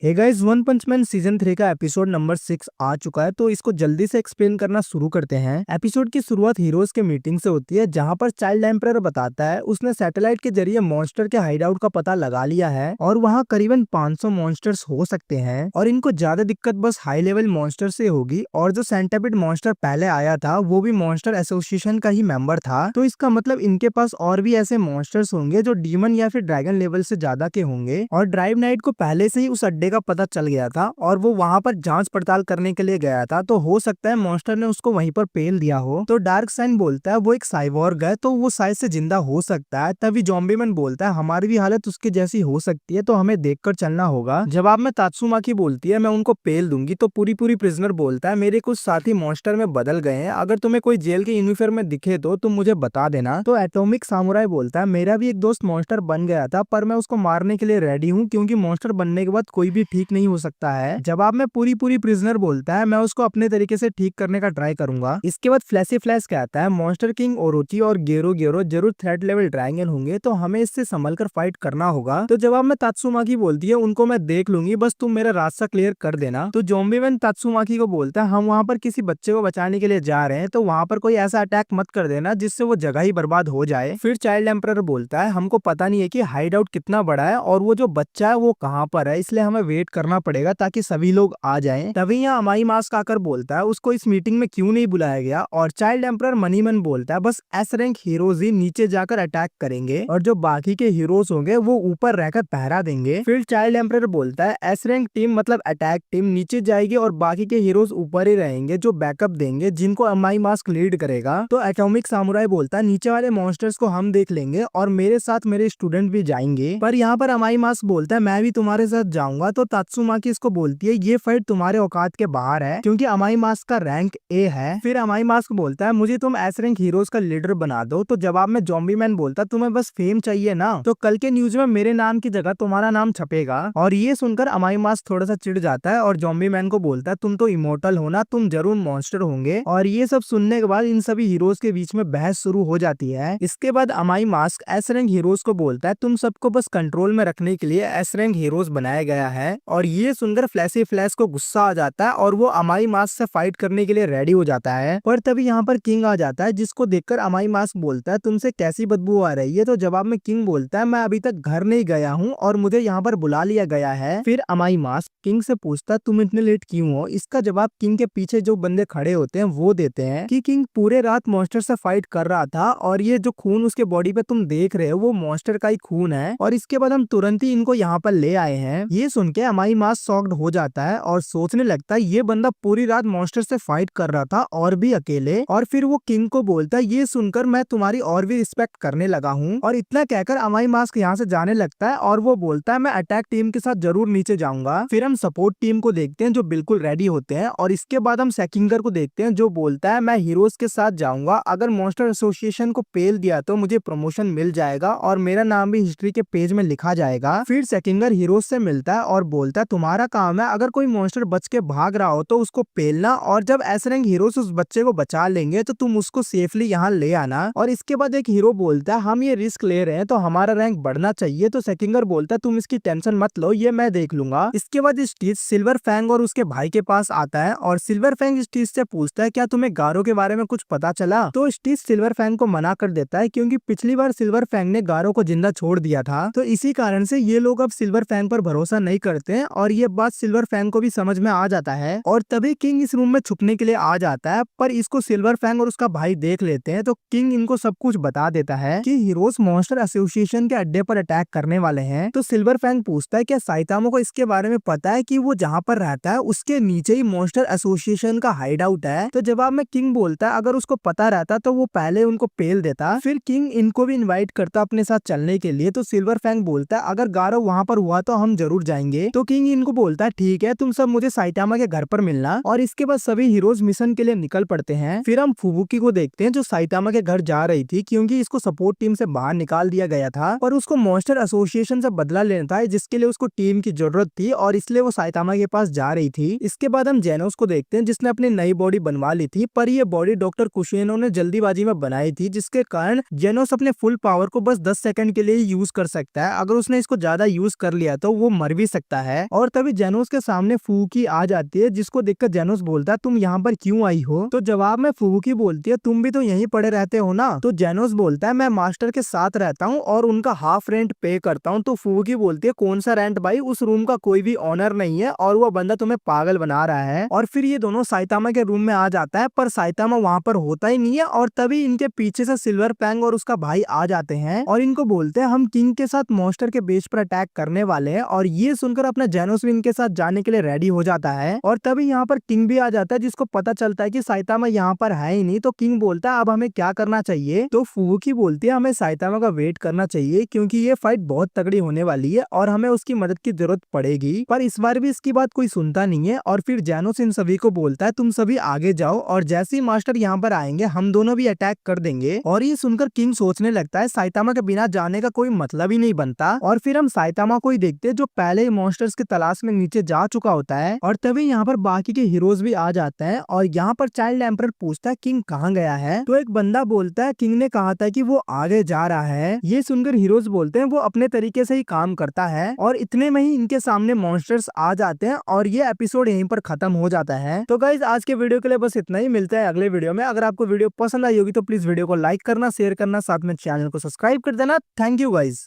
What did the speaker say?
Hey guys, one पंच man season 3 का episode number 6 आ चुका है, तो इसको जल्दी से एक्सप्लेन करना शुरू करते हैं। एपिसोड की शुरुआत हीरोज के मीटिंग से होती है, जहां पर चाइल्ड एम्परर बताता है उसने सैटेलाइट के जरिए मॉन्स्टर के हाइडआउट का पता लगा लिया है और वहां करीबन 500 मॉन्स्टर्स हो सकते हैं और इनको ज्यादा दिक्कत बस हाई लेवल मॉन्स्टर से होगी। और जो सेंटापिड मॉन्स्टर पहले आया था वो भी मॉन्स्टर एसोसिएशन का ही मेंबर था, तो इसका मतलब इनके पास और भी ऐसे मॉन्स्टर्स होंगे जो डीमन या फिर ड्रैगन लेवल से ज्यादा के होंगे। और ड्राइव नाइट को पहले से ही उस अड्डे का पता चल गया था और वो वहां पर जांच पड़ताल करने के लिए गया था, तो हो सकता है मॉन्स्टर ने उसको वहीं पर पेल दिया हो। तो डार्क साइन बोलता है वो एक साइबॉर्ग है, तो वो शायद से जिंदा हो सकता है। तभी ज़ॉम्बी मैन बोलता है हमारी भी हालत उसके जैसी हो सकती है, तो हमें देखकर चलना होगा। जवाब में तात्सुमाकी बोलती है मैं उनको पेल दूंगी। तो पूरी प्रिजनर बोलता है मेरे कुछ साथी मॉन्स्टर में बदल गए हैं, अगर तुम्हें कोई जेल के यूनिफॉर्म में दिखे तो तुम मुझे बता देना। तो एटॉमिक सामुराई बोलता है मेरा भी एक दोस्त मॉन्स्टर बन गया था, पर मैं उसको मारने के लिए रेडी हूँ, क्योंकि मॉन्स्टर बनने के बाद कोई भी ठीक नहीं हो सकता है। जवाब में पूरी प्रिजनर बोलता है मैं उसको अपने तरीके से ठीक करने का ट्राई करूंगा। इसके बाद फ्लैशी फ्लैश कहता है मॉन्स्टर किंग ओरोची और गेरो गेरो जरूर थ्रेट लेवल ड्रैगन होंगे, तो हमें इससे संभल कर फाइट करना होगा। तो जवाब में तात्सुमाकी बोलती है उनको मैं देख लूंगी, बस तुम मेरा रास्ता क्लियर कर देना। तो ज़ॉम्बी मैन तात्सुमाकी को बोलता है हम वहाँ पर किसी बच्चे को बचाने के लिए जा रहे हैं, तो वहाँ पर कोई ऐसा अटैक मत कर देना जिससे वो जगह ही बर्बाद हो जाए। फिर चाइल्ड एम्परर बोलता है हमको पता नहीं है कि हाइड आउट कितना बड़ा है और वो जो बच्चा है वो कहाँ पर है, इसलिए हमें वेट करना पड़ेगा ताकि सभी लोग आ जाएं। तभी यहाँ अमाई मास्क आकर बोलता है उसको इस मीटिंग में क्यों नहीं बुलाया गया। और चाइल्ड एम्परर मनीमन बोलता है बस एस रैंक हीरोज ही नीचे जाकर अटैक करेंगे और जो बाकी के हीरोज होंगे वो ऊपर रहकर पहरा देंगे। फिर चाइल्ड एम्परर बोलता है एस रैंक टीम मतलब अटैक टीम नीचे जाएगी और बाकी के हीरोज ऊपर ही रहेंगे जो बैकअप देंगे, जिनको अमाई मास्क लीड करेगा। तो एटॉमिक सामुराई बोलता है नीचे वाले मॉन्स्टर्स को हम देख लेंगे और मेरे साथ मेरे स्टूडेंट भी जाएंगे। पर यहाँ पर अमाई मास्क बोलता है मैं भी तुम्हारे साथ जाऊंगा। तो तात्सुमाकी इसको बोलती है ये फाइट तुम्हारे औकात के बाहर है, क्योंकि अमाई मास्क का रैंक ए है। फिर अमाई मास्क बोलता है मुझे तुम एस रैंक हीरोज का लीडर बना दो। तो जवाब में ज़ॉम्बी मैन बोलता तुम्हें बस फेम चाहिए ना, तो कल के न्यूज में मेरे नाम की जगह तुम्हारा नाम छपेगा। और ये सुनकर अमाई मास्क थोड़ा सा चिढ़ जाता है और ज़ॉम्बी मैन को बोलता है तुम तो इमोर्टल हो ना, तुम जरूर मॉन्स्टर होंगे। और ये सब सुनने के बाद इन सभी हीरोज के बीच में बहस शुरू हो जाती है। इसके बाद अमाई मास्क एस रैंक हीरोज को बोलता है तुम सबको बस कंट्रोल में रखने के लिए एस रैंक हीरोज बनाया गया है। और ये सुनकर फ्लैशी फ्लैश को गुस्सा आ जाता है और वो अमाई मास्क से फाइट करने के लिए रेडी हो जाता है। पर तभी यहाँ पर किंग आ जाता है, जिसको देखकर अमाई मास्क बोलता है तुमसे कैसी बदबू आ रही है। तो जवाब में किंग बोलता है मैं अभी तक घर नहीं गया हूँ और मुझे यहाँ पर बुला लिया गया है। फिर अमाई मास्क किंग से पूछता है तुम इतने लेट क्यों हो। इसका जवाब किंग के पीछे जो बंदे खड़े होते हैं वो देते हैं कि किंग पूरे रात मॉन्स्टर से फाइट कर रहा था और ये जो खून उसके बॉडी पे तुम देख रहे हो वो मॉन्स्टर का ही खून है, और इसके बाद हम तुरंत ही इनको यहाँ पर ले आए हैं। ये सुन के अमाई मास्क शॉक्ड हो जाता है और सोचने लगता है ये बंदा पूरी रात मॉन्स्टर से फाइट कर रहा था और भी अकेले। और फिर वो किंग को बोलता है ये सुनकर मैं तुम्हारी और भी रिस्पेक्ट करने लगा हूँ। और इतना कहकर अमाई मास्क यहाँ से जाने लगता है और वो बोलता है मैं अटैक टीम के साथ जरूर नीचे जाऊंगा। फिर हम सपोर्ट टीम को देखते हैं जो बिल्कुल रेडी होते हैं और इसके बाद हम सेकिंगर को देखते हैं जो बोलता है मैं हीरोज के साथ जाऊंगा, अगर मॉन्स्टर एसोसिएशन को पेल दिया तो मुझे प्रमोशन मिल जाएगा और मेरा नाम भी हिस्ट्री के पेज में लिखा जाएगा। फिर सेकिंगर हीरोज से मिलता है और बोलता है तुम्हारा काम है अगर कोई मॉन्स्टर बच के भाग रहा हो तो उसको पेलना, और जब एस रैंक हीरोज उस बच्चे को बचा लेंगे तो तुम उसको सेफली यहाँ ले आना। और इसके बाद एक हीरो बोलता है हम ये रिस्क ले रहे हैं तो हमारा रैंक बढ़ना चाहिए। तो सेकिंगर बोलता है तुम इसकी टेंशन मत लो, ये मैं देख लूंगा। इसके बाद स्टीच सिल्वर फैंग और उसके भाई के पास आता है और सिल्वर फैंग स्टीच से पूछता है क्या तुम्हें गारो के बारे में कुछ पता चला। तो स्टीच सिल्वर फैंग को मना कर देता है क्योंकि पिछली बार सिल्वर फैंग ने गारो को जिंदा छोड़ दिया था, तो इसी कारण से ये लोग अब सिल्वर फैंग पर भरोसा नहीं करते हैं। और ये बात सिल्वर फैंग को भी समझ में आ जाता है और तभी किंग इस रूम में छुपने के लिए आ जाता है, पर इसको सिल्वर फैंग और उसका भाई देख लेते हैं। तो किंग इनको सब कुछ बता देता है कि हीरोज मॉन्स्टर एसोसिएशन के अड्डे पर अटैक करने वाले हैं। तो सिल्वर फैंग पूछता है क्या साइतामा को इसके बारे में पता है कि वो जहाँ पर रहता है उसके नीचे ही मॉन्स्टर एसोसिएशन का हाइड आउट है। तो जवाब में किंग बोलता है अगर उसको पता रहता तो वो पहले उनको पेल देता। फिर किंग इनको भी इनवाइट करता अपने साथ चलने के लिए। तो सिल्वर फैंग बोलता है अगर गारो वहाँ पर हुआ तो हम जरूर जाएंगे। तो किंग इनको बोलता है ठीक है तुम सब मुझे साइतामा के घर पर मिलना। और इसके बाद सभी हीरोज मिशन के लिए निकल पड़ते हैं। फिर हम फुबुकी को देखते हैं जो साइतामा के घर जा रही थी क्योंकि इसको सपोर्ट टीम से बाहर निकाल दिया गया था और उसको मॉन्स्टर एसोसिएशन से बदला लेना था, जिसके लिए उसको टीम की जरूरत थी और इसलिए वो साइतामा के पास जा रही थी। इसके बाद हम जेनोस को देखते हैं जिसने अपनी नई बॉडी बनवा ली थी, पर ये बॉडी डॉक्टर कुशेनो ने जल्दीबाजी में बनाई थी, जिसके कारण जेनोस अपने फुल पावर को बस 10 सेकंड के लिए यूज कर सकता है। अगर उसने इसको ज्यादा यूज कर लिया तो वो मर भी सकता पूछता है और तभी जेनोस के सामने फुबुकी आ जाती है, जिसको देखकर जेनोस बोलता है तुम यहाँ पर क्यों आई हो। तो जवाब में फुबुकी बोलती है तुम भी तो यहीं पड़े रहते हो ना। तो जेनोस बोलता है मैं मास्टर के साथ रहता हूँ और उनका हाफ रेंट पे करता हूँ। तो फुबुकी बोलती है कौन सा रेंट भाई, उस रूम का कोई भी ऑनर नहीं है और वो बंदा तुम्हें पागल बना रहा है। और फिर ये दोनों साइतामा के रूम में आ जाता है, पर साइतामा वहाँ पर होता ही नहीं है और तभी इनके पीछे से सिल्वर पैंग और उसका भाई आ जाते हैं और इनको बोलते हैं हम किंग के साथ मॉन्स्टर के बेस पर अटैक करने वाले हैं। और ये सुनकर अपना जेनोस भी इनके साथ जाने के लिए रेडी हो जाता है और तभी यहाँ पर किंग भी आ जाता है, जिसको पता चलता है कि साइतामा यहाँ पर है ही नहीं। तो किंग बोलता है अब हमें क्या करना चाहिए। तो फुबुकी बोलती है हमें साइतामा का वेट करना चाहिए क्योंकि ये फाइट बहुत तगड़ी होने वाली है और हमें उसकी मदद की जरूरत पड़ेगी। पर इस बार भी इसकी बात कोई सुनता नहीं है और फिर जेनोस इन सभी को बोलता है तुम सभी आगे जाओ और जैसे ही मास्टर यहाँ पर आएंगे हम दोनों भी अटैक कर देंगे। और ये सुनकर किंग सोचने लगता है साइतामा के बिना जाने का कोई मतलब ही नहीं बनता। और फिर हम साइतामा को ही देखते हैं जो पहले ही मॉन्स्टर्स की तलाश में नीचे जा चुका होता है और तभी यहाँ पर बाकी के हीरोज भी आ जाते हैं और यहाँ पर चाइल्ड एम्परर पूछता है किंग कहाँ गया है। तो एक बंदा बोलता है किंग ने कहा था कि वो आगे जा रहा है। ये सुनकर हीरोज बोलते हैं वो अपने तरीके से ही काम करता है और इतने में ही इनके सामने मॉन्स्टर्स आ जाते हैं और ये एपिसोड यहीं पर खत्म हो जाता है। तो गाइज आज के वीडियो के लिए बस इतना ही, मिलता है अगले वीडियो में। अगर आपको वीडियो पसंद आई होगी तो प्लीज वीडियो को लाइक करना, शेयर करना, साथ में चैनल को सब्सक्राइब कर देना। Thank you guys.